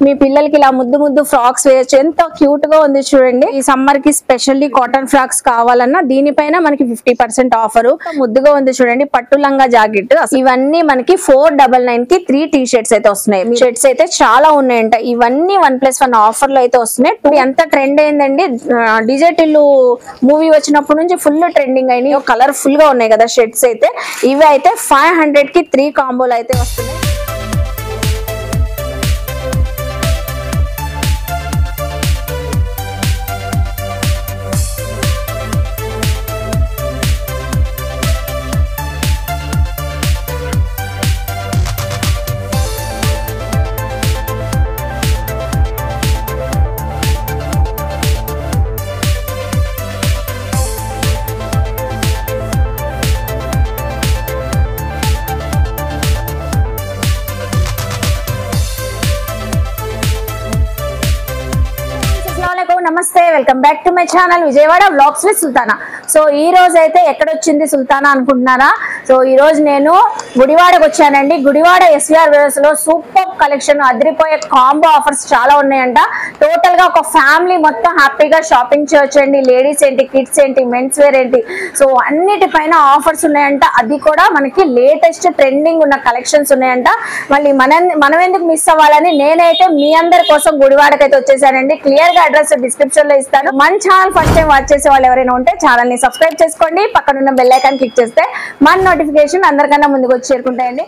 మీ పిల్లలకి ఇలా ముద్దు ముద్దు ఫ్రాక్స్ వేయచ్చు. ఎంత క్యూట్ గా ఉంది చూడండి. ఈ సమ్మర్ కి స్పెషల్లీ కాటన్ ఫ్రాక్స్ కావాలన్నా దీనిపైన మనకి 50% ఆఫర్. ముద్దుగా ఉంది చూడండి. పట్టు లంగా జాకెట్. ఇవన్నీ మనకి 499 కి 3 టీ షర్ట్స్ అయితే వస్తున్నాయి. షర్ట్స్ అయితే చాలా ఉన్నాయంట. ఇవన్నీ 1+1 ఆఫర్ లో అయితే వస్తున్నాయి. ఎంత ట్రెండ్ అయిందండి. డీజే టిల్లు మూవీ వచ్చినప్పటి నుంచి ఫుల్ ట్రెండింగ్ అయినాయి. కలర్ఫుల్ గా ఉన్నాయి కదా షర్ట్స్ అయితే. ఇవి అయితే 500 కి 3 కాంబోలు అయితే వస్తున్నాయి. నమస్తే, welcome back to my channel Vijayawada vlogs with Sultana. So ఈ రోజు అయితే ఎక్కడొచ్చింది సుల్తానా అనుకుంటున్నారా? సో ఈ రోజు నేను గుడివాడకు వచ్చానండి. గుడివాడ ఎస్విఆర్ వేర్స్ లో సూపర్ కలెక్షన్, అదిరిపోయే కాంబో ఆఫర్స్ చాలా ఉన్నాయంట. టోటల్ గా ఒక ఫ్యామిలీ మొత్తం హ్యాపీగా షాపింగ్ చేయొచ్చండి. లేడీస్ ఏంటి, కిడ్స్ ఏంటి, మెన్స్ వేర్ ఏంటి, సో అన్నిటిపైన ఆఫర్స్ ఉన్నాయంట. అది కూడా మనకి లేటెస్ట్ ట్రెండింగ్ ఉన్న కలెక్షన్స్ ఉన్నాయంట. మళ్ళీ మనం ఎందుకు మిస్ అవ్వాలని నేనైతే మీ అందరి కోసం గుడివాడకి అయితే వచ్చేసానండి. క్లియర్ గా అడ్రస్ డిస్క్రిప్షన్ లో ఇస్తాను. మన ఛానల్ ఫస్ట్ టైం వాచ్ చేసే వాళ్ళు ఎవరైనా ఉంటే ఛానల్ ని సబ్స్క్రైబ్ చేసుకోండి. పక్కన బెల్ ఐకాన్ క్లిక్ చేస్తే మన నోటిఫికేషన్ అందరికన్నా ముందుకు వచ్చి చేరుకుంటాయండి.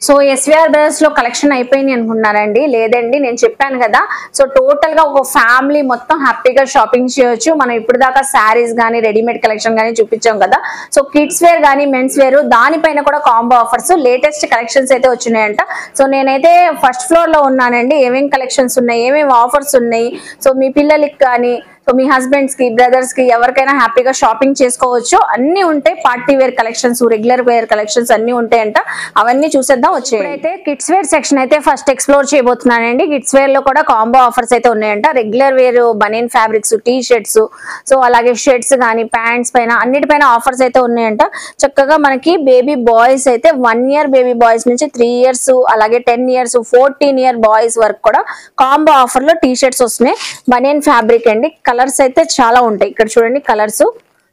సో ఎస్విఆర్ బ్రదర్స్ లో కలెక్షన్ అయిపోయింది అనుకుంటున్నారండి? లేదండి, నేను చెప్పాను కదా. సో టోటల్ గా ఒక ఫ్యామిలీ మొత్తం హ్యాపీగా షాపింగ్ చేయొచ్చు. మనం ఇప్పుడు దాకా శారీస్ గానీ రెడీమేడ్ కలెక్షన్ గానీ చూపించాం కదా. సో కిడ్స్ వేర్ గానీ మెన్స్ వేర్ దానిపైన కూడా కాంబో ఆఫర్స్ లేటెస్ట్ కలెక్షన్స్ అయితే వచ్చినాయంట. సో నేనైతే ఫస్ట్ ఫ్లోర్ లో ఉన్నానండి. ఏమేమి కలెక్షన్స్ ఉన్నాయి, ఏమేమి ఆఫర్స్ ఉన్నాయి, సో మీ పిల్లలకి కానీ, సో మీ హస్బెండ్స్ కి, బ్రదర్స్ కి ఎవరికైనా హ్యాపీగా షాపింగ్ చేసుకోవచ్చు. అన్ని ఉంటాయి. Party wear collections, regular wear collections అన్ని ఉంటాయంట. అవన్నీ చూసేద్దాం. వచ్చేయితే కిడ్స్ వేర్ సెక్షన్ అయితే ఫస్ట్ ఎక్స్ప్లోర్ చేయబోతున్నానండి. కిడ్స్ వేర్ లో కూడా కాంబో ఆఫర్స్ అయితే ఉన్నాయంట. Regular wear banian fabrics, T shirts, so అలాగే షర్ట్స్ కానీ ప్యాంట్స్ పైన అన్నిటిపైన ఆఫర్స్ అయితే ఉన్నాయంట. చక్కగా మనకి బేబీ బాయ్స్ అయితే 1 year బేబీ బాయ్స్ నుంచి 3 years, అలాగే 10 years, 14 year బాయ్స్ వరకు కూడా కాంబో ఆఫర్ లో టీ షర్ట్స్ వస్తున్నాయి. బనియన్ ఫ్యాబ్రిక్ అండి. కలర్స్ అయితే చాలా ఉంటాయి. ఇక్కడ చూడండి కలర్స్.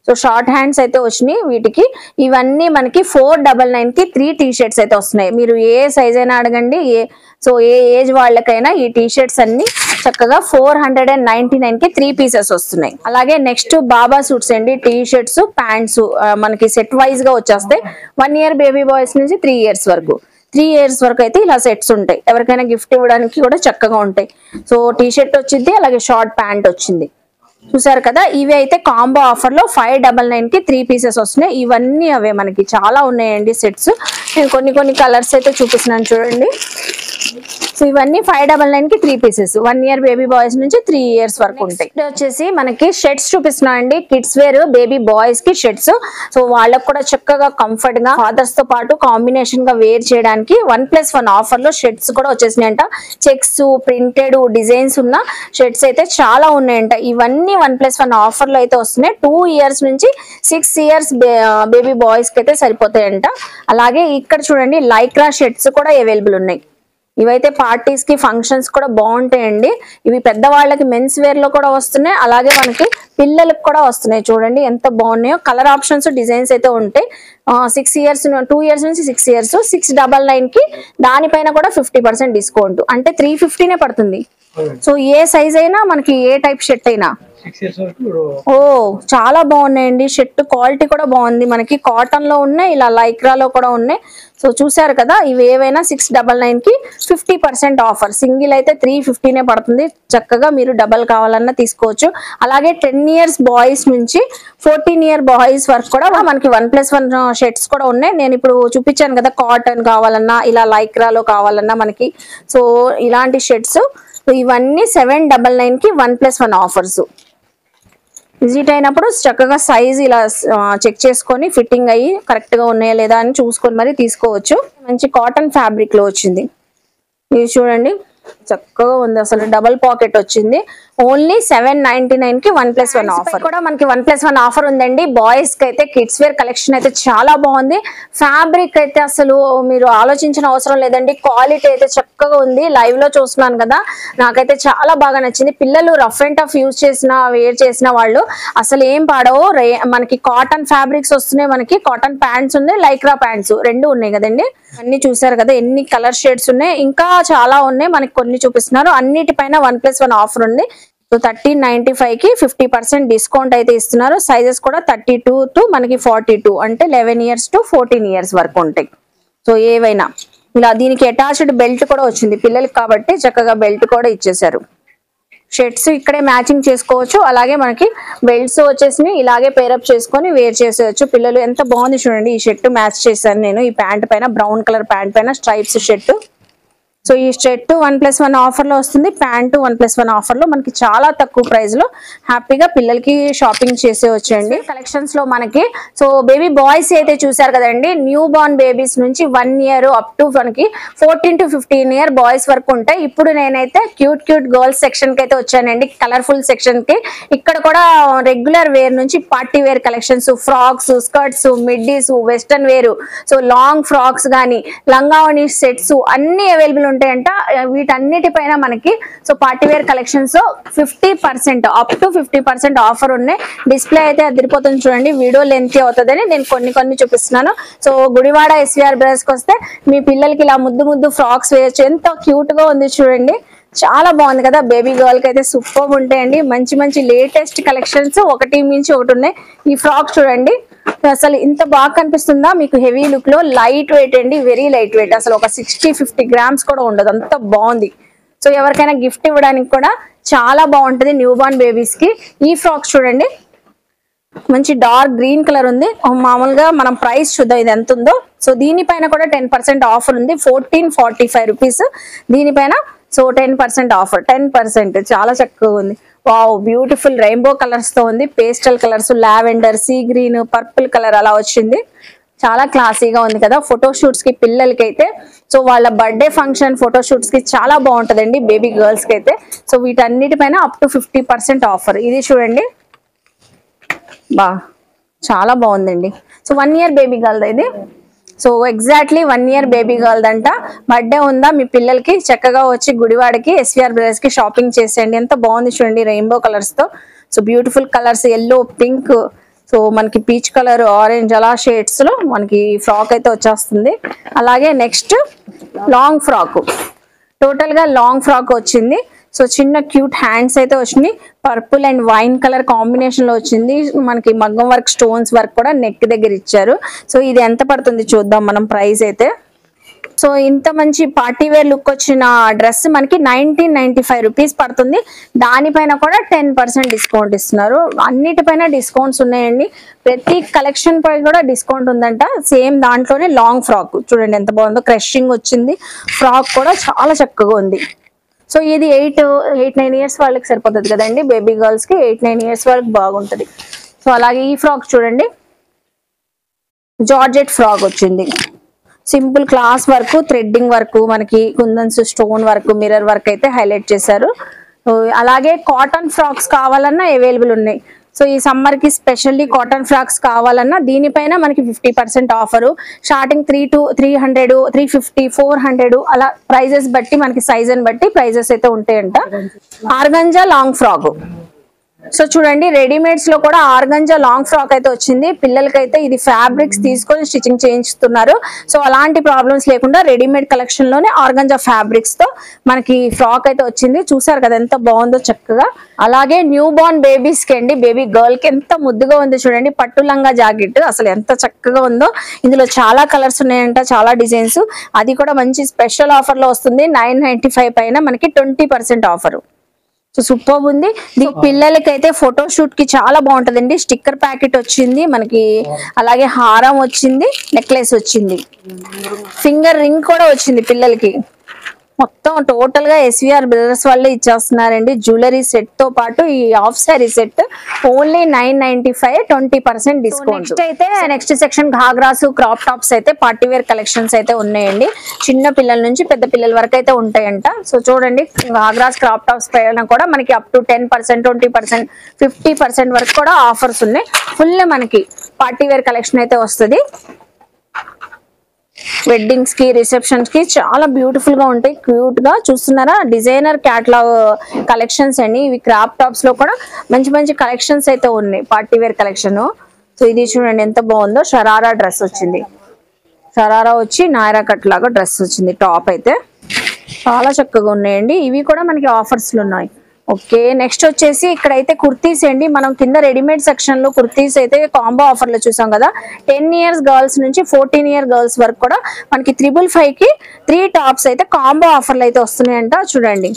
సో షార్ట్ హ్యాండ్స్ అయితే వచ్చినాయి వీటికి. ఇవన్నీ మనకి 499 కి 3 టీ షర్ట్స్ అయితే వస్తున్నాయి. మీరు ఏ సైజ్ అయినా అడగండి, ఏ ఏజ్ వాళ్ళకైనా ఈ టీ షర్ట్స్ అన్ని చక్కగా 499 కి 3 pieces వస్తున్నాయి. అలాగే నెక్స్ట్ బాబా సూట్స్ అండి. టీ షర్ట్స్, ప్యాంట్స్ మనకి సెట్ వైజ్ గా వచ్చేస్తాయి. 1 year బేబీ బాయ్స్ నుంచి 3 years వరకు. 3 years వరకు అయితే ఇలా సెట్స్ ఉంటాయి. ఎవరికైనా గిఫ్ట్ ఇవ్వడానికి కూడా చక్కగా ఉంటాయి. సో టీ షర్ట్ వచ్చింది, అలాగే షార్ట్ ప్యాంట్ వచ్చింది. చూసారు కదా. ఇవి అయితే కాంబో ఆఫర్ లో 599 కి 3 pieces వస్తున్నాయి. ఇవన్నీ అవే మనకి చాలా ఉన్నాయండి సెట్స్. నేను కొన్ని కలర్స్ అయితే చూపిస్తున్నాను చూడండి. సో ఇవన్నీ 599 కి 3 pieces. 1 year బేబీ బాయ్స్ నుంచి 3 years వరకు ఉంటాయి. వచ్చేసి మనకి షర్ట్స్ చూపిస్తున్నాను అండి. కిడ్స్ వేర్ బేబీ బాయ్స్ కి షర్ట్స్. సో వాళ్ళకు కూడా చక్కగా కంఫర్ట్ గా ఫాదర్స్ తో పాటు కాంబినేషన్ గా వేర్ చేయడానికి 1+1 ఆఫర్ లో షర్ట్స్ కూడా వచ్చేసినాయంట. చెక్స్, ప్రింటెడ్ డిజైన్స్ ఉన్న షర్ట్స్ అయితే చాలా ఉన్నాయంట. ఇవన్నీ 1+1 ఆఫర్ లో అయితే వస్తున్నాయి. 2 years నుంచి 6 years బేబీ బాయ్స్ కి అయితే సరిపోతాయంట. అలాగే ఇక్కడ చూడండి లైక్రా షర్ట్స్ కూడా అవైలబుల్ ఉన్నాయి. ఇవైతే పార్టీస్ కి, ఫంక్షన్స్ కూడా బాగుంటాయండి. ఇవి పెద్దవాళ్ళకి మెన్స్ వేర్ లో కూడా వస్తున్నాయి, అలాగే మనకి పిల్లలకు కూడా వస్తున్నాయి. చూడండి ఎంత బాగున్నాయో. కలర్ ఆప్షన్స్, డిజైన్స్ అయితే ఉంటాయి. 6 years, 2 years నుంచి 6 years, 699 కి దానిపైన కూడా 50% డిస్కౌంట్. అంటే 350 పడుతుంది. సో ఏ సైజ్ అయినా మనకి, ఏ టైప్ షర్ట్ అయినా. ఓ చాలా బాగున్నాయండి. షర్ట్ క్వాలిటీ కూడా బాగుంది. మనకి కాటన్ లో ఉన్నాయి, ఇలా లైక్రాలో కూడా ఉన్నాయి. సో చూసారు కదా. ఇవి ఏవైనా 699 కి 50% ఆఫర్. సింగిల్ అయితే 350 పడుతుంది. చక్కగా మీరు డబల్ కావాలన్నా తీసుకోవచ్చు. అలాగే 10 years బాయ్స్ నుంచి 14 year బాయ్స్ వరకు కూడా మనకి 1+1 షర్ట్స్ కూడా ఉన్నాయి. నేను ఇప్పుడు చూపించాను కదా, కాటన్ కావాలన్నా, ఇలా లైక్రాలో కావాలన్నా మనకి. సో ఇలాంటి షర్ట్స్ ఇవన్నీ 799 కి 1+1 ఆఫర్స్. విజిట్ అయినప్పుడు చక్కగా సైజ్ ఇలా చెక్ చేసుకొని ఫిట్టింగ్ అయ్యి కరెక్ట్ గా ఉన్నాయా లేదా అని చూసుకొని మరి తీసుకోవచ్చు. మంచి కాటన్ ఫ్యాబ్రిక్ లో వచ్చింది. ఇది చూడండి చక్కగా ఉంది అసలు. డబుల్ పాకెట్ వచ్చింది. ఓన్లీ 799 కి 1+1 ఆఫర్ కూడా మనకి 1+1 ఆఫర్ ఉందండి. బాయ్స్ కి అయితే కిడ్స్ వేర్ కలెక్షన్ అయితే చాలా బాగుంది. ఫ్యాబ్రిక్ అయితే అసలు మీరు ఆలోచించిన అవసరం లేదండి. క్వాలిటీ అయితే చక్కగా ఉంది. లైవ్ లో చూస్తున్నాను కదా, నాకైతే చాలా బాగా నచ్చింది. పిల్లలు రఫ్ అండ్ టఫ్ యూజ్ చేసిన వేర్ చేసిన వాళ్ళు అసలు ఏం పాడవు. మనకి కాటన్ ఫ్యాబ్రిక్స్ వస్తున్నాయి, మనకి కాటన్ ప్యాంట్స్ ఉన్నాయి, లైక్రా ప్యాంట్స్ రెండు ఉన్నాయి కదండి. అన్ని చూసారు కదా ఎన్ని కలర్ షేడ్స్ ఉన్నాయి, ఇంకా చాలా ఉన్నాయి. మనకి కొన్ని చూపిస్తున్నారు. అన్నిటిపైన 1+1 ఆఫర్ ఉంది. సో 1395 కి 50% డిస్కౌంట్ అయితే ఇస్తున్నారు. సైజెస్ కూడా 32 టు మనకి 42 అంటే 11 ఇయర్స్ టు 14 ఇయర్స్ వరకు ఉంటాయి. సో ఏవైనా ఇలా దీనికి అటాచ్డ్ బెల్ట్ కూడా వచ్చింది పిల్లలకి కాబట్టి చక్కగా బెల్ట్ కూడా ఇచ్చేసారు. షర్ట్స్ ఇక్కడే మ్యాచింగ్ చేసుకోవచ్చు. అలాగే మనకి బెల్ట్స్ వచ్చేసి ఇలాగే పేరప్ చేసుకొని వేర్ చేసేయచ్చు. పిల్లలు ఎంత బాగుంది చూడండి. ఈ షర్ట్ మ్యాచ్ చేశాను నేను ఈ ప్యాంట్ పైన, బ్రౌన్ కలర్ ప్యాంట్ పైన స్ట్రైప్స్ షర్ట్. సో ఈ షర్ట్ 1+1 ఆఫర్ లో వస్తుంది. ప్యాంటు 1+1 ఆఫర్ లో మనకి చాలా తక్కువ ప్రైస్ లో హ్యాపీగా పిల్లలకి షాపింగ్ చేసేవచ్చండి. కలెక్షన్స్ లో మనకి సో బేబీ బాయ్స్ అయితే చూసారు కదండి. న్యూ బార్న్ బేబీస్ నుంచి 1 ఇయర్ అప్ టు మనకి 14 to 15 ఇయర్ బాయ్స్ వరకు ఉంటాయి. ఇప్పుడు నేనైతే క్యూట్ గర్ల్స్ సెక్షన్ కి అయితే వచ్చానండి, కలర్ఫుల్ సెక్షన్ కి. ఇక్కడ కూడా రెగ్యులర్ వేర్ నుంచి party wear collections, frocks, skirts, middies, western wear, so long frocks గానీ లంగావణి సెట్స్ అన్ని అవైలబుల్ ఉంటాయంట. వీటన్నిటిపైన మనకి so party wear collections 50% up to 50% offer ఉన్నాయి. డిస్ప్లే అయితే అదిరిపోతుంది చూడండి. వీడియో లెంత్ అవుతుందని నేను కొన్ని చూపిస్తున్నాను. సో గుడివాడ SVR బ్రదర్స్ కి వస్తే మీ పిల్లలకి ఇలా ముద్దు ఫ్రాక్స్ వేయచ్చు. ఎంత క్యూట్ గా ఉంది చూడండి. చాలా బాగుంది కదా. బేబీ గర్ల్ కి అయితే సూపర్ ఉంటాయండి. మంచి లేటెస్ట్ కలెక్షన్స్ ఒకటి మించి ఒకటి ఉన్నాయి. ఈ ఫ్రాక్ చూడండి అసలు ఇంత బాగా కనిపిస్తుందా మీకు. హెవీ లుక్ లో లైట్ వెయిట్ అండి, వెరీ లైట్ వెయిట్. అసలు ఒక 60-50 గ్రామ్స్ కూడా ఉండదు, అంత బాగుంది. సో ఎవరికైనా గిఫ్ట్ ఇవ్వడానికి కూడా చాలా బాగుంటది న్యూ బార్న్ బేబీస్ కి. ఈ ఫ్రాక్ చూడండి మంచి డార్క్ గ్రీన్ కలర్ ఉంది. మామూలుగా మనం ప్రైస్ చూద్దాం ఇది ఎంత ఉందో. సో దీనిపైన కూడా 10% ఆఫర్ ఉంది. 1445 రూపీస్ దీనిపైన. So 10% offer, 10%. చాలా చక్కగా ఉంది. వావ్, బ్యూటిఫుల్ రెయిన్బో కలర్స్ తో ఉంది. Pastel colours, lavender, sea green, purple colour అలా వచ్చింది. చాలా క్లాసీగా ఉంది కదా. ఫోటోషూట్స్ కి పిల్లలకి అయితే సో వాళ్ళ బర్త్డే ఫంక్షన్ ఫోటోషూట్స్ కి చాలా బాగుంటదండి బేబీ గర్ల్స్ కి అయితే. సో వీటన్నిటిపైన అప్ టు 50% ఆఫర్. ఇది చూడండి చాలా బాగుందండి. సో 1 ఇయర్ బేబీ గర్ల్ ఇది. So exactly 1 year baby girl అంట. బర్త్డే ఉందా మీ పిల్లలకి చక్కగా వచ్చి గుడివాడకి SVR బ్రదర్స్ కి షాపింగ్ చేసేయండి. ఎంత బాగుంది చూడండి రెయిన్బో కలర్స్ తో. So beautiful colours, yellow, pink, so మనకి పీచ్ కలర్, ఆరెంజ్ అలా షేడ్స్ లో మనకి ఫ్రాక్ అయితే వచ్చేస్తుంది. అలాగే నెక్స్ట్ లాంగ్ ఫ్రాక్, టోటల్ గా లాంగ్ ఫ్రాక్ వచ్చింది. సో చిన్న క్యూట్ హ్యాండ్స్ అయితే వచ్చినాయి. Purple and wine colour combination లో వచ్చింది. మనకి మగ్గం వర్క్, స్టోన్స్ వర్క్ కూడా నెక్ దగ్గర ఇచ్చారు. సో ఇది ఎంత పడుతుంది చూద్దాం మనం ప్రైస్ అయితే. సో ఇంత మంచి పార్టీ వేర్ లుక్ వచ్చిన డ్రెస్ మనకి 1995 రూపీస్ పడుతుంది. దానిపైన కూడా 10% డిస్కౌంట్ ఇస్తున్నారు. అన్నిటిపైన డిస్కౌంట్స్ ఉన్నాయండి. ప్రతి కలెక్షన్ పై కూడా డిస్కౌంట్ ఉందంట. సేమ్ దాంట్లోనే లాంగ్ ఫ్రాక్ చూడండి ఎంత బాగుందో. క్రషింగ్ వచ్చింది. ఫ్రాక్ కూడా చాలా చక్కగా ఉంది. సో ఇది 8-9 ఇయర్స్ వాళ్ళకి సరిపోతుంది కదండి. బేబీ గర్ల్స్ కి 8-9 ఇయర్స్ వరకు బాగుంటది. సో అలాగే ఈ ఫ్రాక్ చూడండి జార్జెట్ ఫ్రాక్ వచ్చింది. Simple class work, threading work, మనకి కుందన్స్, స్టోన్ వర్క్, మిర్రర్ వర్క్ అయితే హైలైట్ చేశారు. అలాగే కాటన్ ఫ్రాక్స్ కావాలన్నా అవైలబుల్ ఉన్నాయి. సో ఈ సమ్మర్ కి స్పెషల్లీ కాటన్ ఫ్రాక్స్ కావాలన్నా దీనిపైన మనకి 50% ఆఫరు. స్టార్టింగ్ 300, 350, 400 అలా ప్రైజెస్ బట్టి మనకి సైజ్ అని బట్టి ప్రైజెస్ అయితే ఉంటాయంట. Organza long frock. సో చూడండి రెడీమేడ్స్ లో కూడా ఆర్గంజా లాంగ్ ఫ్రాక్ అయితే వచ్చింది. పిల్లలకైతే ఇది ఫ్యాబ్రిక్స్ తీసుకొని స్టిచింగ్ చేయించుతున్నారు. సో అలాంటి ప్రాబ్లమ్స్ లేకుండా రెడీమేడ్ కలెక్షన్ లోనే ఆర్గంజా ఫ్యాబ్రిక్స్ తో మనకి ఫ్రాక్ అయితే వచ్చింది. చూసారు కదా ఎంత బాగుందో చక్కగా. అలాగే న్యూ బార్న్ బేబీస్ కి అండి, బేబీ గర్ల్ కి ఎంత ముద్దుగా ఉంది చూడండి. పట్టు లంగా జాకెట్ అసలు ఎంత చక్కగా ఉందో. ఇందులో చాలా కలర్స్ ఉన్నాయంట, చాలా డిజైన్స్. అది కూడా మంచి స్పెషల్ ఆఫర్ లో వస్తుంది. 995 పైన మనకి 20% ఆఫర్. సో సూపర్ ఉంది. పిల్లలకైతే ఫోటో షూట్ కి చాలా బాగుంటదండి. స్టిక్కర్ ప్యాకెట్ వచ్చింది మనకి, అలాగే హారం వచ్చింది, నెక్లెస్ వచ్చింది, ఫింగర్ రింగ్ కూడా వచ్చింది పిల్లలకి. మొత్తం టోటల్ గా ఎస్విఆర్ బ్రదర్స్ వాళ్ళే ఇచ్చేస్తున్నారండి. జ్యువెలరీ సెట్ తో పాటు ఈ half sorry set only 995, 20% discount. Next section ghagras, crop tops అయితే పార్టీ వేర్ కలెక్షన్స్ అయితే ఉన్నాయండి. చిన్న పిల్లల నుంచి పెద్ద పిల్లల వరకు అయితే ఉంటాయంట. సో చూడండి, ఘాగ్రాస్, క్రాప్ టాప్స్ పైన కూడా మనకి అప్ టు 10%, 20%, 50% వరకు కూడా ఆఫర్స్ ఉన్నాయి. ఫుల్ మనకి పార్టీ వేర్ కలెక్షన్ అయితే వస్తుంది. వెడ్డింగ్స్ కి, రిసెప్షన్స్ కి చాలా బ్యూటిఫుల్ గా ఉంటాయి. క్యూట్ గా చూస్తున్నారా, డిజైనర్ క్యాటలాగ్ కలెక్షన్స్ అండి. ఇవి క్రాప్ టాప్స్ లో కూడా మంచి మంచి కలెక్షన్స్ అయితే ఉన్నాయి, పార్టీ వేర్ కలెక్షన్. సో ఇది చూడండి ఎంత బాగుందో, షరారా డ్రెస్ వచ్చింది. షరారా వచ్చి నాయరా కట్ లాగా డ్రెస్ వచ్చింది. టాప్ అయితే చాలా చక్కగా ఉన్నాయండి. ఇవి కూడా మనకి ఆఫర్స్ లో ఉన్నాయి. ఓకే, నెక్స్ట్ వచ్చేసి ఇక్కడైతే కుర్తీస్ అండి. మనం కింద రెడీమేడ్ సెక్షన్ లో కుర్తీస్ అయితే కాంబో ఆఫర్ లో చూసాం కదా. 10 years గర్ల్స్ నుంచి 14 year గర్ల్స్ వరకు కూడా మనకి 555 కి 3 టాప్స్ అయితే కాంబో ఆఫర్లు అయితే వస్తున్నాయంట. చూడండి,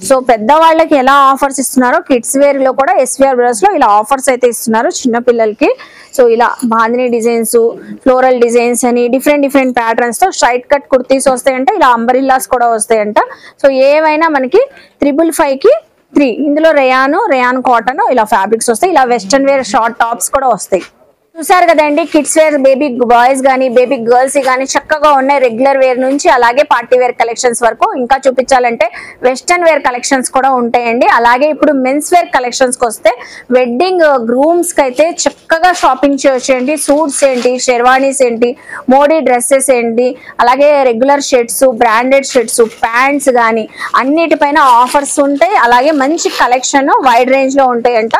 సో పెద్దవాళ్ళకి ఎలా ఆఫర్స్ ఇస్తున్నారో కిడ్స్ వేర్ లో కూడా ఎస్విఆర్ బ్రదర్స్ లో ఇలా ఆఫర్స్ అయితే ఇస్తున్నారు చిన్న పిల్లలకి. సో ఇలా బాందిని డిజైన్స్, ఫ్లోరల్ డిజైన్స్ అని డిఫరెంట్ ప్యాటర్న్స్ తో స్ట్రైట్ కట్ కుర్తీస్ వస్తాయంట. ఇలా అంబరిల్లాస్ కూడా వస్తాయంట. సో ఏవైనా మనకి 555 కి 3. ఇందులో రేయాన్ కాటన్ ఇలా ఫ్యాబ్రిక్స్ వస్తాయి. ఇలా వెస్టర్న్ వేర్ షార్ట్ టాప్స్ కూడా వస్తాయి. చూసారు కదండి, కిడ్స్ వేర్ బేబీ బాయ్స్ గానీ బేబీ గర్ల్స్ గానీ చక్కగా ఉన్నాయి. రెగ్యులర్ వేర్ నుంచి అలాగే పార్టీ వేర్ కలెక్షన్స్ వరకు. ఇంకా చూపించాలంటే వెస్టర్న్ వేర్ కలెక్షన్స్ కూడా ఉంటాయండి. అలాగే ఇప్పుడు మెన్స్ వేర్ కలెక్షన్స్ కి వస్తే వెడ్డింగ్ గ్రూమ్స్ కి అయితే చక్కగా షాపింగ్ చేయొచ్చండి. సూట్స్ ఏంటి, షెర్వానీస్ ఏంటి, మోడీ డ్రెస్సెస్ ఏంటి, అలాగే regular shirts, branded shirts, pants గానీ అన్నిటిపైన ఆఫర్స్ ఉంటాయి. అలాగే మంచి కలెక్షన్ వైడ్ రేంజ్ లో ఉంటాయంట.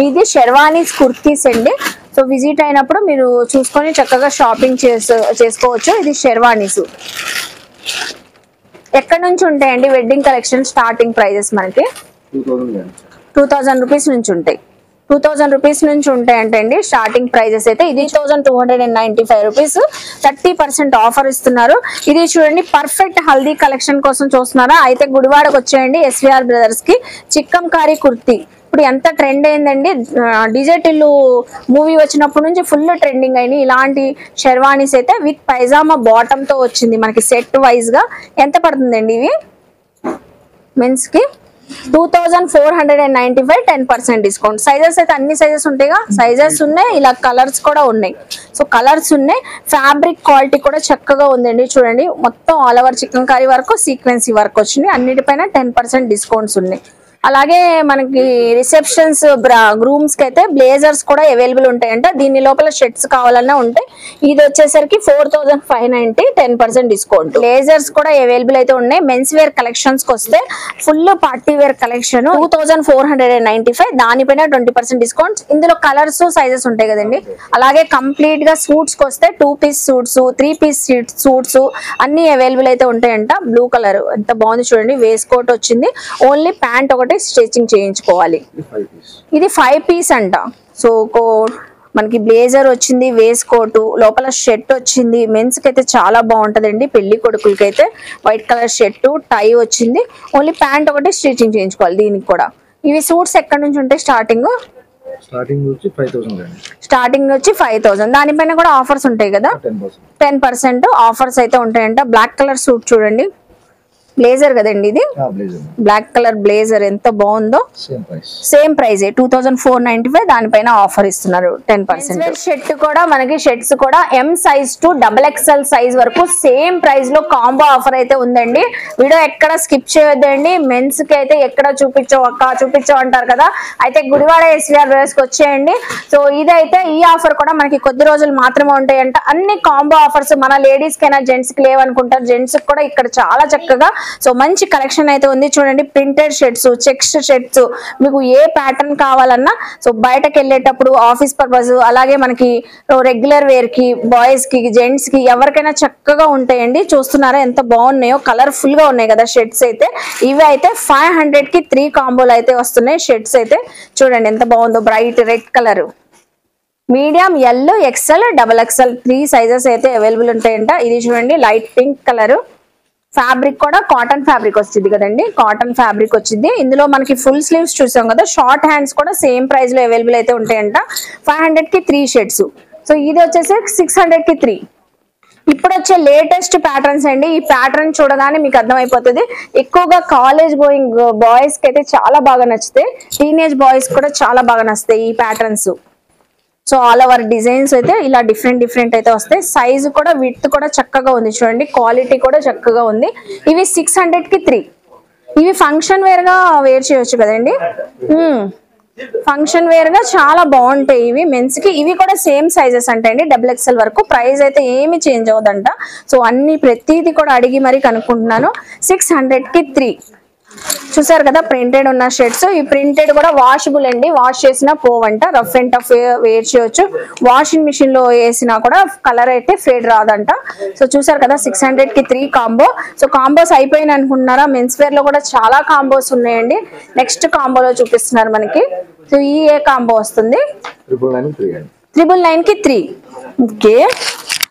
ఇది షెర్వానీస్ కుర్తీస్ అండి. సో విజిట్ అయినప్పుడు మీరు చూసుకొని చక్కగా షాపింగ్ చేసుకోవచ్చు. ఇది షెర్వానీస్. ఎక్కడి నుంచి ఉంటాయండి వెడ్డింగ్ కలెక్షన్? స్టార్టింగ్ ప్రైజెస్ మనకి 2000 రూపీస్ నుంచి ఉంటాయి. 2000 రూపీస్ నుంచి ఉంటాయంటే అండి స్టార్టింగ్ ప్రైజెస్ అయితే. ఇది 1295 రూపీస్, 30% ఆఫర్ ఇస్తున్నారు. ఇది చూడండి, పర్ఫెక్ట్ హల్దీ కలెక్షన్ కోసం చూస్తున్నారా అయితే గుడివాడకు వచ్చేయండి ఎస్విఆర్ బ్రదర్స్ కి. చిక్కంకారీ కుర్తీ ఇప్పుడు ఎంత ట్రెండ్ అయిందండి. డిజైటిల్లు మూవీ వచ్చినప్పటి నుంచి ఫుల్ ట్రెండింగ్ అయినాయి ఇలాంటి షెర్వానీస్ అయితే. విత్ పైజామా బాటమ్ తో వచ్చింది మనకి సెట్ వైజ్ గా. ఎంత పడుతుందండి ఇవి మెన్స్ కి? 2495, 10% డిస్కౌంట్. సైజెస్ అయితే అన్ని సైజెస్ ఉంటాయిగా, సైజెస్ ఉన్నాయి. ఇలా కలర్స్ కూడా ఉన్నాయి. సో కలర్స్ ఉన్నాయి. ఫ్యాబ్రిక్ క్వాలిటీ కూడా చక్కగా ఉందండి. చూడండి, మొత్తం ఆల్ ఓవర్ చికెన్ కర్రీ వరకు సీక్వెన్సీ వర్క్ వచ్చింది. అన్నిటిపైన 10% డిస్కౌంట్స్ ఉన్నాయి. అలాగే మనకి రిసెప్షన్స్ గ్రూమ్స్ కి అయితే బ్లేజర్స్ కూడా అవైలబుల్ ఉంటాయంట. దీని లోపల షర్ట్స్ కావాలన్నా ఉంటాయి. ఇది వచ్చేసరికి 4590, 10% డిస్కౌంట్. బ్లేజర్స్ కూడా అవైలబుల్ అయితే ఉన్నాయి. మెన్స్ వేర్ కలెక్షన్స్ కి వస్తే ఫుల్ పార్టీ వేర్ కలెక్షన్ 2495, దానిపైన 20% డిస్కౌంట్. ఇందులో కలర్స్, సైజెస్ ఉంటాయి కదండి. అలాగే కంప్లీట్ గా సూట్స్ కి వస్తే 2 piece సూట్స్, 3 piece సూట్స్ అన్ని అవైలబుల్ అయితే ఉంటాయంట. బ్లూ కలర్ ఎంత బాగుంది చూడండి. వేస్ట్ కోట్ వచ్చింది. ఓన్లీ ప్యాంట్ ఒకటి స్టిచ్చింగ్ చేయించుకోవాలి. ఇది 5 piece అంట. సో మనకి బ్లేజర్ వచ్చింది, వేస్ట్ కోట్, లోపల షర్ట్ వచ్చింది. మెన్స్ కి అయితే చాలా బాగుంటదండి. పెళ్లి కొడుకులకి అయితే వైట్ కలర్ షర్ట్, టై వచ్చింది. ఓన్లీ ప్యాంట్ ఒకటి స్టిచ్చింగ్ చేయించుకోవాలి. దీనికి కూడా ఇవి సూట్స్ ఎక్కడి నుంచి ఉంటాయి? స్టార్టింగ్ వచ్చి 5000. దానిపైన కూడా ఆఫర్స్ ఉంటాయి కదా, 10% ఆఫర్స్ అయితే ఉంటాయంట. బ్లాక్ కలర్ సూట్ చూడండి, బ్లేజర్ కదండి ఇది. బ్లాక్ కలర్ బ్లేజర్ ఎంత బాగుందో. సేమ్ ప్రైజ్ 2495, దానిపైన ఆఫర్ ఇస్తున్నారు 10%. షర్ట్ కూడా మనకి షర్ట్స్ కూడా M size to XXL size వరకు సేమ్ ప్రైస్ లో కాంబో ఆఫర్ అయితే ఉందండి. వీడియో ఎక్కడ స్కిప్ చేయొద్దండి. మెన్స్ కి అయితే ఎక్కడ చూపించావు అంటారు కదా, అయితే గుడివాడ ఎస్విఆర్ బ్రదర్స్ కి వచ్చేయండి. సో ఇదైతే ఈ ఆఫర్ కూడా మనకి కొద్ది రోజులు మాత్రమే ఉంటాయంట. అన్ని కాంబో ఆఫర్స్ మన లేడీస్ కైనా జెంట్స్ కి లేవనుకుంటారు. జెంట్స్ కి కూడా ఇక్కడ చాలా చక్కగా సో మంచి కలెక్షన్ అయితే ఉంది. చూడండి, ప్రింటెడ్ షర్ట్స్, చెక్స్ షర్ట్స్, మీకు ఏ ప్యాటర్న్ కావాలన్నా సో బయటకు వెళ్ళేటప్పుడు ఆఫీస్ పర్పస్, అలాగే మనకి రెగ్యులర్ వేర్ కి, బాయ్స్ కి, జెంట్స్ కి ఎవరికైనా చక్కగా ఉంటాయండి. చూస్తున్నారా ఎంత బాగున్నాయో, కలర్ఫుల్ గా ఉన్నాయి కదా షర్ట్స్ అయితే. ఇవి అయితే 500 కి 3 కాంబోలు అయితే వస్తున్నాయి. షర్ట్స్ అయితే చూడండి ఎంత బాగుందో. Bright red colour, medium, L, XL, XXL 3 sizes అయితే అవైలబుల్ ఉంటాయంట. ఇది చూడండి లైట్ పింక్ కలర్. ఫ్యాబ్రిక్ కూడా కాటన్ ఫ్యాబ్రిక్ వచ్చింది కదండి, కాటన్ ఫ్యాబ్రిక్ వచ్చింది. ఇందులో మనకి ఫుల్ స్లీవ్స్ చూసాం కదా, షార్ట్ హ్యాండ్స్ కూడా సేమ్ ప్రైస్ లో అవైలబుల్ అయితే ఉంటాయంట. 500 కి 3 షర్ట్స్. సో ఇది వచ్చేసి 600 కి 3. ఇప్పుడు వచ్చే లేటెస్ట్ ప్యాటర్న్స్ అండి. ఈ ప్యాటర్న్ చూడగానే మీకు అర్థమైపోతుంది. ఎక్కువగా కాలేజ్ గోయింగ్ బాయ్స్ కి అయితే చాలా బాగా నచ్చుతాయి, టీనేజ్ బాయ్స్ కూడా చాలా బాగా నచ్చుతాయి ఈ patterns. So all over designs అయితే ఇలా డిఫరెంట్ అయితే వస్తాయి. సైజు కూడా విడ్త్ కూడా చక్కగా ఉంది చూడండి, క్వాలిటీ కూడా చక్కగా ఉంది. ఇవి 600 కి 3. ఇవి ఫంక్షన్ వేర్ గా వేర్ చేయొచ్చు కదండి. ఫంక్షన్ వేర్ గా చాలా బాగుంటాయి ఇవి మెన్స్ కి. ఇవి కూడా సేమ్ సైజెస్ అంటండి, XXL వరకు. ప్రైస్ అయితే ఏమి చేంజ్ అవ్వదంట. సో అన్ని ప్రతిదీ కూడా అడిగి మరి కనుక్కుంటున్నాను. 600 కి 3. చూసారు కదా ప్రింటెడ్ ఉన్న షర్ట్స్. ఈ ప్రింటెడ్ కూడా వాషబుల్ అండి, వాష్ చేసినా పోవంట. రఫ్ అండ్ టఫ్ వేర్ చేయొచ్చు. వాషింగ్ మిషన్ లో వేసినా కూడా కలర్ అయితే ఫేడ్ రాదంట. సో చూసారు కదా 600 కి 3 కాంబో. సో కాంబోస్ అయిపోయిన అనుకుంటున్నారా? మెన్స్ వేర్ లో కూడా చాలా కాంబోస్ ఉన్నాయండి. నెక్స్ట్ కాంబోలో చూపిస్తున్నారు మనకి. సో ఈ ఏ కాంబో వస్తుంది? 999 కి 3. ఓకే.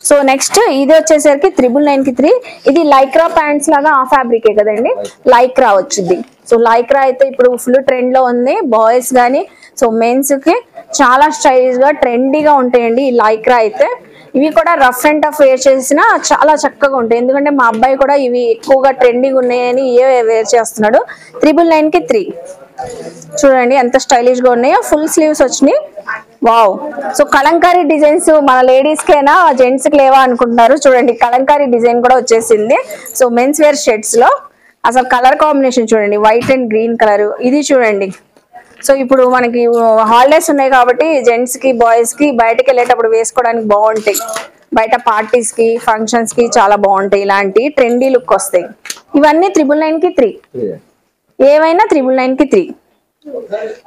సో నెక్స్ట్ ఇది వచ్చేసరికి 999 కి 3. ఇది లైక్రా ప్యాంట్స్ లాగా ఆ ఫ్యాబ్రికే కదండి, లైక్రా వచ్చింది. సో లైక్రా అయితే ఇప్పుడు ఫుల్ ట్రెండ్ లో ఉంది బాయ్స్ గానీ. సో మెన్స్ కి చాలా స్టైలిష్ గా ట్రెండీగా ఉంటాయండి ఈ లైక్రా అయితే. ఇవి కూడా రఫ్ అండ్ టఫ్ వేర్ చేసినా చాలా చక్కగా ఉంటాయి. ఎందుకంటే మా అబ్బాయి కూడా ఇవి ఎక్కువగా ట్రెండింగ్ ఉన్నాయని వేర్ చేస్తున్నాడు. 999 కి 3. చూడండి ఎంత స్టైలిష్ గా ఉన్నాయో. ఫుల్ స్లీవ్స్ వచ్చినాయి. వావ్. సో కలంకారీ డిజైన్స్ మన లేడీస్ కైనా జెంట్స్ కి లేవా అనుకుంటున్నారు. చూడండి కలంకారీ డిజైన్ కూడా వచ్చేసింది. సో మెన్స్ వేర్ షర్ట్స్ లో అసలు కలర్ కాంబినేషన్ చూడండి, వైట్ అండ్ గ్రీన్ కలర్. ఇది చూడండి. సో ఇప్పుడు మనకి హాలిడేస్ ఉన్నాయి కాబట్టి జెంట్స్ కి బాయ్స్ కి బయటకు వెళ్ళేటప్పుడు వేసుకోవడానికి బాగుంటాయి. బయట పార్టీస్ కి ఫంక్షన్స్ కి చాలా బాగుంటాయి. ఇలాంటి ట్రెండీ లుక్ వస్తాయి. ఇవన్నీ 999 కి 3. ఏవైనా 999 కి 3.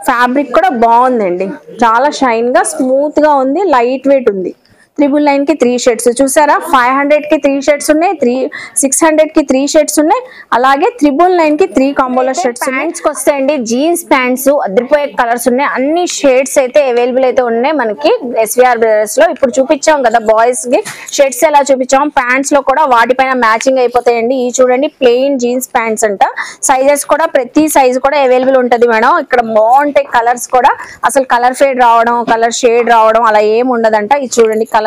ఫ్యాబ్రిక్ కూడా బాగుందండి, చాలా షైన్ గా స్మూత్ గా ఉంది, లైట్ వెయిట్ ఉంది. 999 కి 3 షర్ట్స్ చూసారా. 500 కి 3 షర్ట్స్ ఉన్నాయి, 600 కి 3 షర్ట్స్ ఉన్నాయి. అలాగే 999 కి 3 కాంబోలో షర్ట్స్. ప్యాంట్స్ కి వస్తాయండి జీన్స్ ప్యాంట్స్ అదిరిపోయే కలర్స్ ఉన్నాయి. అన్ని షేడ్స్ అయితే అవైలబుల్ అయితే ఉన్నాయి మనకి SVR బ్రదర్స్ లో. ఇప్పుడు చూపించాం కదా బాయ్స్ కి షర్ట్స్ ఎలా చూపించాం, ప్యాంట్స్ లో కూడా వాటిపైన మ్యాచింగ్ అయిపోతాయండి. ఈ చూడండి ప్లెయిన్ జీన్స్ ప్యాంట్స్ అంట. సైజెస్ కూడా ప్రతి సైజ్ కూడా అవైలబుల్ ఉంటది మేడం. ఇక్కడ బాగుంటాయి కలర్స్ కూడా. అసలు కలర్ ఫేడ్ రావడం కలర్ షేడ్ రావడం అలా ఏం ఉండదంట. ఇది చూడండి కలర్స్.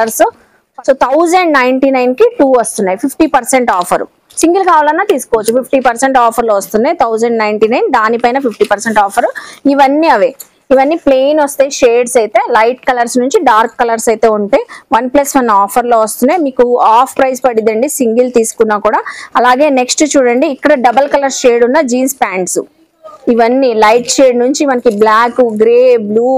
సో 1099 కి 2 వస్తున్నాయి. 50% ఆఫర్. సింగిల్ కావాలన్నా తీసుకోవచ్చు. 50% ఆఫర్ లో వస్తున్నాయి. 1099 దానిపైన 50% ఆఫర్. ఇవన్నీ అవే. ఇవన్నీ ప్లెయిన్ వస్తాయి షేడ్స్ అయితే. లైట్ కలర్స్ నుంచి డార్క్ కలర్స్ అయితే ఉంటాయి. 1+1 ఆఫర్ లో వస్తున్నాయి. మీకు ఆఫ్ ప్రైస్ పడిద్దండి సింగిల్ తీసుకున్నా కూడా. అలాగే నెక్స్ట్ చూడండి ఇక్కడ డబల్ కలర్ షేడ్ ఉన్న జీన్స్ ప్యాంట్స్. ఇవన్నీ లైట్ షేడ్ నుంచి మనకి బ్లాక్, గ్రే, బ్లూ,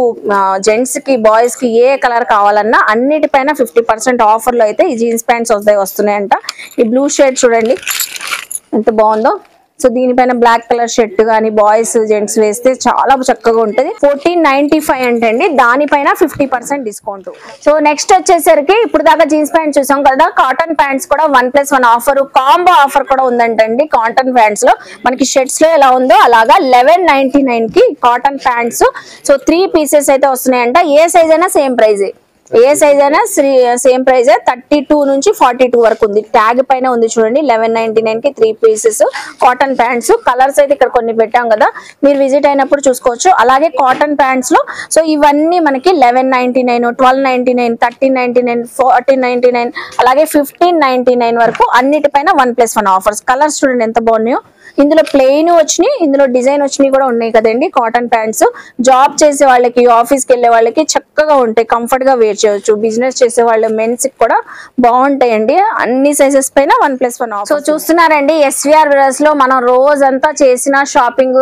జెంట్స్ కి బాయ్స్ కి ఏ కలర్ కావాలన్నా అన్నిటిపైన 50% ఆఫర్ లో అయితే ఈ జీన్స్ ప్యాంట్స్ వస్తున్నాయంట. ఈ బ్లూ షేడ్ చూడండి ఎంత బాగుందో. సో దీనిపైన బ్లాక్ కలర్ షర్ట్ గానీ బాయ్స్ జెంట్స్ వేస్తే చాలా చక్కగా ఉంటది. 1495 అంటండి, దానిపైన 50% డిస్కౌంట్. సో నెక్స్ట్ వచ్చేసరికి ఇప్పుడు దాకా జీన్స్ ప్యాంట్ చూసాం కదా, కాటన్ ప్యాంట్స్ కూడా 1+1 ఆఫర్, కాంబో ఆఫర్ కూడా ఉందంటండి. కాటన్ ప్యాంట్స్ లో మనకి షర్ట్స్ లో ఎలా ఉందో అలాగా 1199 కి కాటన్ ప్యాంట్స్. సో 3 పీసెస్ అయితే వస్తున్నాయంట. ఏ సైజ్ అయినా సేమ్ ప్రైజే, ఏ సైజ్ అయినా సేమ్ ప్రైజే. 32 నుంచి 42 వరకు ఉంది. ట్యాగ్ పైన ఉంది చూడండి. 1199 కి 3 పీసెస్ కాటన్ ప్యాంట్స్. కలర్స్ అయితే ఇక్కడ కొన్ని పెట్టాం కదా, మీరు విజిట్ అయినప్పుడు చూసుకోవచ్చు. అలాగే కాటన్ ప్యాంట్స్ లో సో ఇవన్నీ మనకి 1199, 1299, 1399, 1499 అలాగే 1599 వరకు అన్నిటిపైన 1+1 ఆఫర్స్. కలర్స్ చూడండి ఎంత బాగున్నాయో. ఇందులో ప్లెయిన్ వచ్చినాయి, ఇందులో డిజైన్ వచ్చినాయి కూడా ఉన్నాయి కదండి. కాటన్ ప్యాంట్స్ జాబ్ చేసే వాళ్ళకి, ఆఫీస్ కి వెళ్ళే వాళ్ళకి చక్కగా ఉంటాయి, కంఫర్ట్ గా వేర్ చేయొచ్చు. బిజినెస్ చేసే వాళ్ళు మెన్స్ కి కూడా బాగుంటాయండి. అన్ని సైజెస్ పైన 1+1 ఆఫర్. సో చూస్తున్నారండి SVR బ్రదర్స్ లో మనం రోజంతా చేసిన షాపింగ్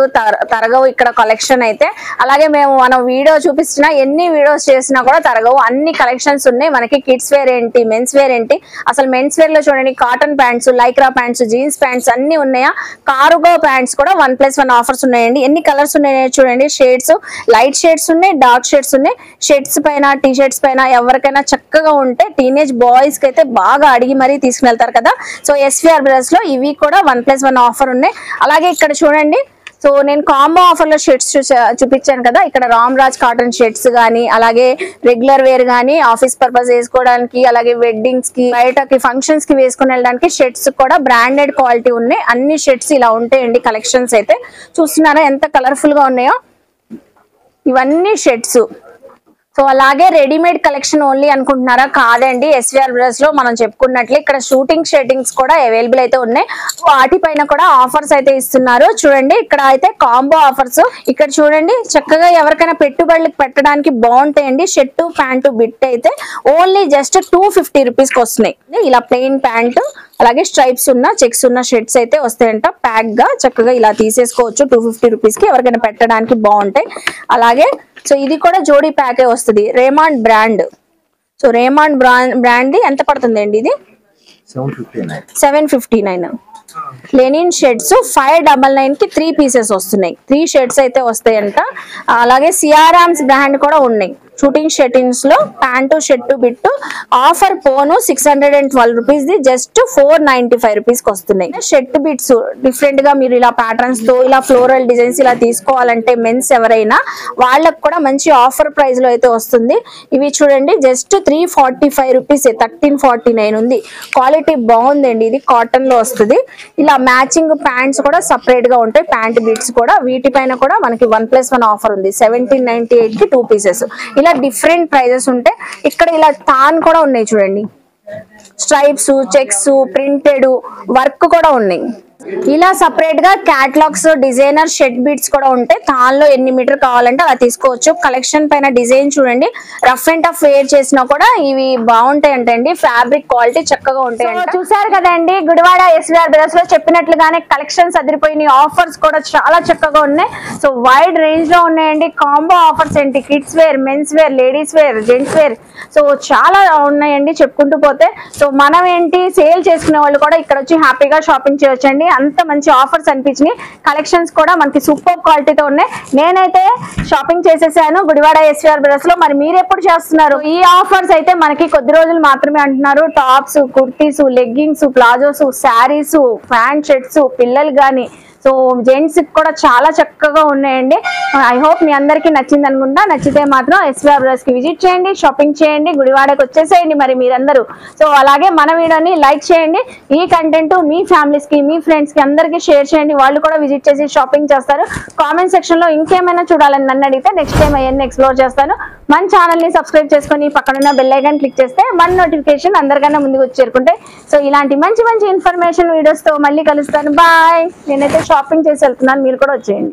తరగవు ఇక్కడ కలెక్షన్ అయితే. అలాగే మనం వీడియో చూపిస్తున్నా, ఎన్ని వీడియోస్ చేసినా కూడా తరగవు. అన్ని కలెక్షన్స్ ఉన్నాయి మనకి. కిడ్స్ వేర్ ఏంటి, మెన్స్ వేర్ ఏంటి. అసలు మెన్స్ వేర్ లో చూడండి cotton pants, Lycra pants, jeans pants అన్ని ఉన్నాయా. కార్గో ప్యాంట్స్ కూడా 1+1 ఆఫర్స్ ఉన్నాయండి. ఎన్ని కలర్స్ ఉన్నాయో చూడండి. షేడ్స్, లైట్ షేడ్స్ ఉన్నాయి, డార్క్ షేడ్స్ ఉన్నాయి. షర్ట్స్ పైన, టీ షర్ట్స్ పైన ఎవరికైనా చక్కగా ఉంటే టీనేజ్ బాయ్స్ కి అయితే బాగా అడిగి మరీ తీసుకుని వెళ్తారు కదా. సో SVR బ్రదర్స్ లో ఇవి కూడా 1+1 ఆఫర్ ఉన్నాయి. అలాగే ఇక్కడ చూడండి. సో నేను కాంబో ఆఫర్ లో షర్ట్స్ చూపించాను కదా. ఇక్కడ రామ్ రాజ్ కాటన్ షర్ట్స్ గానీ, అలాగే రెగ్యులర్ వేర్ గానీ, ఆఫీస్ పర్పస్ వేసుకోవడానికి, అలాగే వెడ్డింగ్స్ కి, బయటకి ఫంక్షన్స్ కి వేసుకుని వెళ్ళడానికి షర్ట్స్ కూడా బ్రాండెడ్ క్వాలిటీ ఉన్నాయి. అన్ని షర్ట్స్ ఇలా ఉంటాయండి. కలెక్షన్స్ అయితే చూస్తున్నారా ఎంత కలర్ఫుల్ గా ఉన్నాయో. ఇవన్నీ షర్ట్స్. సో అలాగే రెడీమేడ్ కలెక్షన్ ఓన్లీ అనుకుంటున్నారా? కాదండి, ఎస్విఆర్ బ్రదర్స్ లో మనం చెప్పుకున్నట్లు ఇక్కడ షూటింగ్ షెట్టింగ్స్ కూడా అవైలబుల్ అయితే ఉన్నాయి. వాటిపైన కూడా ఆఫర్స్ అయితే ఇస్తున్నారు. చూడండి ఇక్కడ అయితే కాంబో ఆఫర్స్. ఇక్కడ చూడండి చక్కగా ఎవరికైనా పెట్టుబడులకు పెట్టడానికి బాగుంటాయండి. షర్టు ప్యాంటు బిట్ అయితే ఓన్లీ జస్ట్ 250 రూపీస్ కి వస్తున్నాయి. ఇలా ప్లెయిన్ ప్యాంటు అలాగే స్ట్రైప్స్ ఉన్న చెక్స్ ఉన్న షర్ట్స్ అయితే వస్తాయంట. ప్యాక్ గా చక్కగా ఇలా తీసేసుకోవచ్చు 250 రూపీస్ కి, ఎవరికైనా పెట్టడానికి బాగుంటాయి. అలాగే సో ఇది కూడా జోడీ ప్యాకే వస్తుంది. Raymond brand. So Raymond brand ఎంత పడుతుంది అండి? ఇది 759. లెనిన్ షర్ట్స్ 599 కి 3 పీసెస్ వస్తున్నాయి. 3 షర్ట్స్ అయితే వస్తాయంట. అలాగే సిఆర్ఆమ్స్ బ్రాండ్ కూడా ఉన్నాయి. షూటింగ్ షర్టింగ్స్ లో ప్యాంటు షర్టు బిట్టు ఆఫర్ పోను 612 రూపీస్ ది జస్ట్ 495 రూపీస్ కి వస్తున్నాయి. షర్ట్ బిట్స్ డిఫరెంట్ గా మీరు ఇలా ప్యాటర్న్స్ తో ఇలా ఫ్లోరల్ డిజైన్స్ ఇలా తీసుకోవాలంటే మెన్స్ ఎవరైనా వాళ్ళకు కూడా మంచి ఆఫర్ ప్రైస్ లో అయితే వస్తుంది. ఇవి చూడండి జస్ట్ 345 రూపీస్, 1349 ఉంది. క్వాలిటీ బాగుందండి. ఇది కాటన్ లో వస్తుంది. ఇలా మ్యాచింగ్ ప్యాంట్స్ కూడా సపరేట్ గా ఉంటాయి. ప్యాంట్ బిట్స్ కూడా వీటిపైన కూడా మనకి 1+1 ఆఫర్ ఉంది. 1798 కి 2 పీసెస్. ఇలా డిఫరెంట్ ప్రైజెస్ ఉంటాయి. ఇక్కడ ఇలా తాన్ కూడా ఉన్నాయి చూడండి. స్ట్రైప్స్ చెక్స్ ప్రింటెడ్ వర్క్ కూడా ఉన్నాయి. ఇలా సపరేట్ గా క్యాటలాగ్స్ డిజైనర్ షర్ట్ బీట్స్ కూడా ఉంటాయి. దానిలో ఎన్ని మీటర్ కావాలంటే అలా తీసుకోవచ్చు. కలెక్షన్ పైన డిజైన్ చూడండి. రఫ్ అండ్ టఫ్ వేర్ చేసినా కూడా ఇవి బాగుంటాయి అంటండి. ఫ్యాబ్రిక్ క్వాలిటీ చక్కగా ఉంటాయి. చూసారు కదండి, గుడివాడ ఎస్విఆర్ బ్రదర్స్ లో చెప్పినట్లుగానే కలెక్షన్స్ అదిరిపోయినాయి. ఆఫర్స్ కూడా చాలా చక్కగా ఉన్నాయి. సో వైడ్ రేంజ్ లో ఉన్నాయండి. కాంబో ఆఫర్స్ ఏంటి, kids wear, men's wear, ladies wear, gents wear, so చాలా ఉన్నాయండి చెప్పుకుంటూ పోతే. సో మనం ఏంటి సేల్ చేసుకునే వాళ్ళు కూడా ఇక్కడ వచ్చి హ్యాపీగా షాపింగ్ చేయొచ్చండి. అంత మంచి ఆఫర్స్ అనిపించినాయి. కలెక్షన్స్ కూడా మనకి సూపర్ క్వాలిటీతో ఉన్నాయి. నేనైతే షాపింగ్ చేసేసాను గుడివాడ ఎస్విఆర్ బ్రదర్స్ లో. మరి మీరు ఎప్పుడు చేస్తున్నారు? ఈ ఆఫర్స్ అయితే మనకి కొద్ది రోజులు మాత్రమే అంటున్నారు. Tops, kurtis, leggings, palazzos, saris, pant shirts, పిల్లలు గాని సో జెంట్స్ కూడా చాలా చక్కగా ఉన్నాయండి. ఐ హోప్ మీ అందరికీ నచ్చింది అనుకుంటా. నచ్చితే మాత్రం ఎస్విఆర్ బ్రదర్స్ కి విజిట్ చేయండి, షాపింగ్ చేయండి, గుడివాడకి వచ్చేసేయండి మరి మీరందరూ. సో అలాగే మన వీడియోని లైక్ చేయండి. ఈ కంటెంట్ మీ ఫ్యామిలీస్ కి మీ ఫ్రెండ్స్ కి అందరికీ షేర్ చేయండి. వాళ్ళు కూడా విజిట్ చేసి షాపింగ్ చేస్తారు. కామెంట్ సెక్షన్ లో ఇంకేమైనా చూడాలని నన్ను అడిగితే నెక్స్ట్ టైం అవన్నీ ఎక్స్ప్లోర్ చేస్తాను. మన ఛానల్ ని సబ్స్క్రైబ్ చేసుకొని పక్కనున్న బెల్ ఐకాన్ క్లిక్ చేస్తే మన నోటిఫికేషన్ అందరికన్నా ముందుకు వచ్చి చేరుకుంటాయి. సో ఇలాంటి మంచి మంచి ఇన్ఫర్మేషన్ వీడియోస్ తో మళ్ళీ కలుస్తాను. బాయ్. నేనైతే షాపింగ్ చేసి వెళ్తున్నాను, మీరు కూడా వచ్చేయండి.